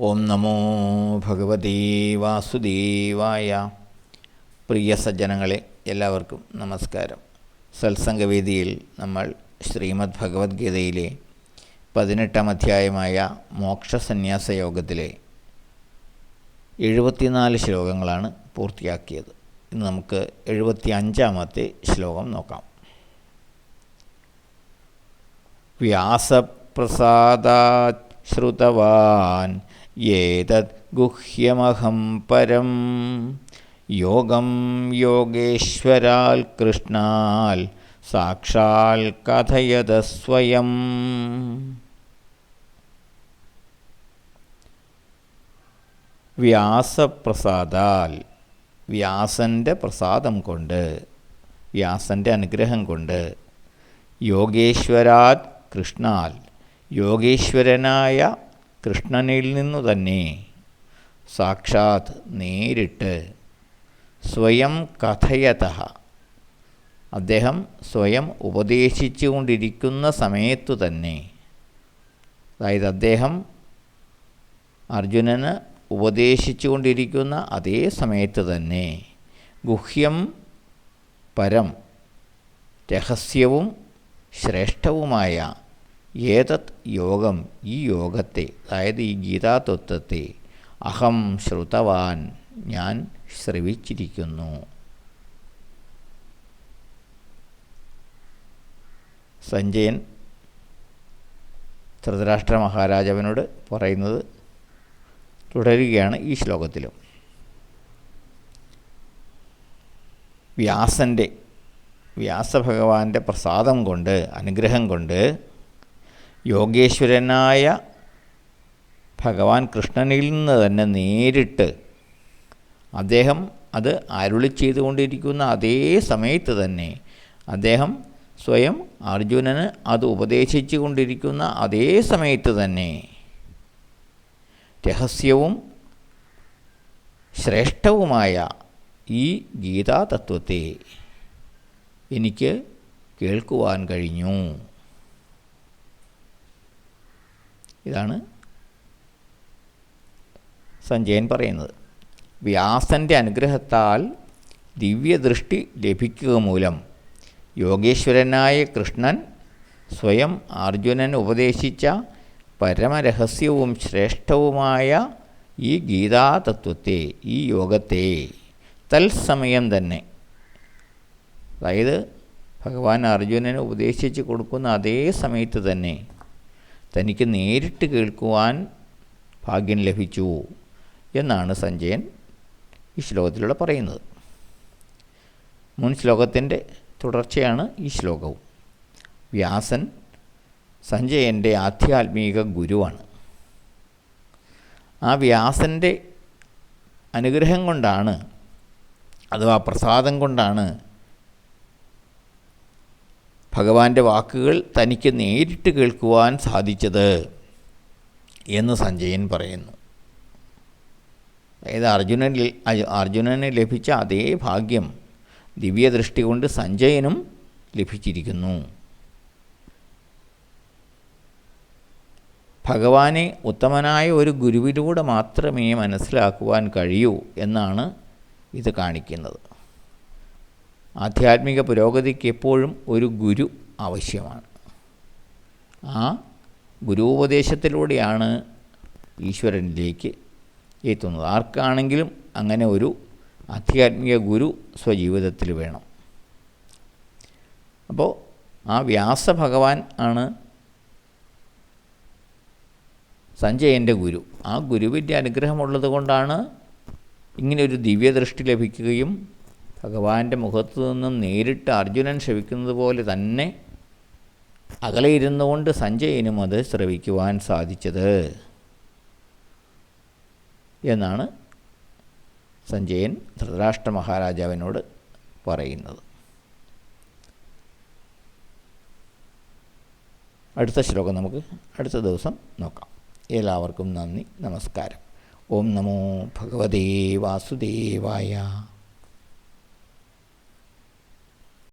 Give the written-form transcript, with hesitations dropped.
ഓം നമോ ഭഗവതേ വാസുദേവായ. പ്രിയ സജ്ജനങ്ങളെ, എല്ലാവർക്കും നമസ്കാരം. സത്സംഗവേദിയിൽ നമ്മൾ ശ്രീമദ് ഭഗവത്ഗീതയിലെ 18-ാം അധ്യായമായ മോക്ഷസന്യാസ യോഗത്തിലെ 74 ശ്ലോകങ്ങളാണ് പൂർത്തിയാക്കിയത്. ഇന്ന് നമുക്ക് 75-ാമത്തെ ശ്ലോകം നോക്കാം. വ്യാസപ്രസാദാത് ശ്രുതവാൻ യേതത് ഗുഹ്യമഹം പരം യോഗം യോഗേശ്വരാൽ കൃഷ്ണാൽ സാക്ഷാൽ കഥയത സ്വയം. വ്യാസപ്രസാദാൽ, വ്യാസൻ്റെ പ്രസാദം കൊണ്ട്, വ്യാസൻ്റെ അനുഗ്രഹം കൊണ്ട്, യോഗേശ്വരാത് കൃഷ്ണാൽ, യോഗേശ്വരനായ കൃഷ്ണനിൽ നിന്നു തന്നെ, സാക്ഷാത് നേരിട്ട്, സ്വയം കഥയതഃ അദ്ദേഹം സ്വയം ഉപദേശിച്ചു കൊണ്ടിരിക്കുന്ന സമയത്തു തന്നെ, അതായത് അദ്ദേഹം അർജുനന് ഉപദേശിച്ചു കൊണ്ടിരിക്കുന്ന അതേ സമയത്ത് തന്നെ, ഗുഹ്യം പരം രഹസ്യവും ശ്രേഷ്ഠവുമായ ഏതത് യോഗം, ഈ യോഗത്തെ, അതായത് ഈ ഗീതാതത്വത്തെ, അഹം ശ്രുതവാൻ ഞാൻ ശ്രവിച്ചിരിക്കുന്നു. സഞ്ജയൻ ധൃതരാഷ്ട്ര മഹാരാജാവിനോട് പറയുന്നത് തുടരുകയാണ് ഈ ശ്ലോകത്തിലും. വ്യാസഭഗവാന്റെ പ്രസാദം കൊണ്ട്, അനുഗ്രഹം കൊണ്ട്, യോഗേശ്വരനായ ഭഗവാൻ കൃഷ്ണനിൽ നിന്ന് തന്നെ നേരിട്ട് അദ്ദേഹം അത് അരുളി ചെയ്തുകൊണ്ടിരിക്കുന്ന അതേ സമയത്ത് തന്നെ, അദ്ദേഹം സ്വയം അർജുനന് അത് ഉപദേശിച്ചു കൊണ്ടിരിക്കുന്ന അതേ സമയത്ത് തന്നെ, രഹസ്യവും ശ്രേഷ്ഠവുമായ ഈ ഗീതാതത്വത്തെ എനിക്ക് കേൾക്കുവാൻ കഴിഞ്ഞു. ഇതാണ് സഞ്ജയൻ പറയുന്നത്. വ്യാസൻ്റെ അനുഗ്രഹത്താൽ ദിവ്യദൃഷ്ടി ലഭിക്കുക മൂലം യോഗേശ്വരനായ കൃഷ്ണൻ സ്വയം അർജുനൻ ഉപദേശിച്ച പരമരഹസ്യവും ശ്രേഷ്ഠവുമായ ഈ ഗീതാതത്വത്തെ, ഈ യോഗത്തെ തത്സമയം തന്നെ, അതായത് ഭഗവാൻ അർജുനന് ഉപദേശിച്ച് കൊടുക്കുന്ന അതേ സമയത്ത് തന്നെ തനിക്ക് നേരിട്ട് കേൾക്കുവാൻ ഭാഗ്യം ലഭിച്ചു എന്നാണ് സഞ്ജയൻ ഈ ശ്ലോകത്തിലൂടെ പറയുന്നത്. മുൻ ശ്ലോകത്തിൻ്റെ തുടർച്ചയാണ് ഈ ശ്ലോകവും. വ്യാസൻ സഞ്ജയൻ്റെ ആധ്യാത്മിക ഗുരുവാണ്. ആ വ്യാസൻ്റെ അനുഗ്രഹം കൊണ്ടാണ്, അഥവാ പ്രസാദം കൊണ്ടാണ് ഭഗവാന്റെ വാക്കുകൾ തനിക്ക് നേരിട്ട് കേൾക്കുവാൻ സാധിച്ചത് എന്ന് സഞ്ജയൻ പറയുന്നു. അതായത് അർജുനന് ലഭിച്ച അതേ ഭാഗ്യം ദിവ്യദൃഷ്ടി കൊണ്ട് സഞ്ജയനും ലഭിച്ചിരിക്കുന്നു. ഭഗവാനെ ഉത്തമനായ ഒരു ഗുരുവിലൂടെ മാത്രമേ മനസ്സിലാക്കുവാൻ കഴിയൂ എന്നാണ് ഇത് കാണിക്കുന്നത്. ആധ്യാത്മിക പുരോഗതിക്ക് എപ്പോഴും ഒരു ഗുരു ആവശ്യമാണ്. ആ ഗുരുപദേശത്തിലൂടെയാണ് ഈശ്വരനിലേക്ക് എത്തുന്നത്. ആർക്കാണെങ്കിലും അങ്ങനെ ഒരു ആധ്യാത്മിക ഗുരു സ്വജീവിതത്തിൽ വേണം. അപ്പോൾ ആ വ്യാസഭഗവാൻ ആണ് സഞ്ജയൻ്റെ ഗുരു. ആ ഗുരുവിൻ്റെ അനുഗ്രഹമുള്ളത് കൊണ്ടാണ് ഇങ്ങനെയൊരു ദിവ്യദൃഷ്ടി ലഭിക്കുകയും ഭഗവാന്റെ മുഖത്തു നിന്നും നേരിട്ട് അർജുനൻ ശ്രവിക്കുന്നത് പോലെ തന്നെ അകലെ ഇരുന്നു കൊണ്ട് സഞ്ജയനും അത് ശ്രവിക്കുവാൻ സാധിച്ചത് എന്നാണ് സഞ്ജയൻ ധൃതരാഷ്ട്ര മഹാരാജാവിനോട് പറയുന്നത്. അടുത്ത ശ്ലോകം നമുക്ക് അടുത്ത ദിവസം നോക്കാം. എല്ലാവർക്കും നന്ദി, നമസ്കാരം. ഓം നമോ ഭഗവതേ വാസുദേവായ.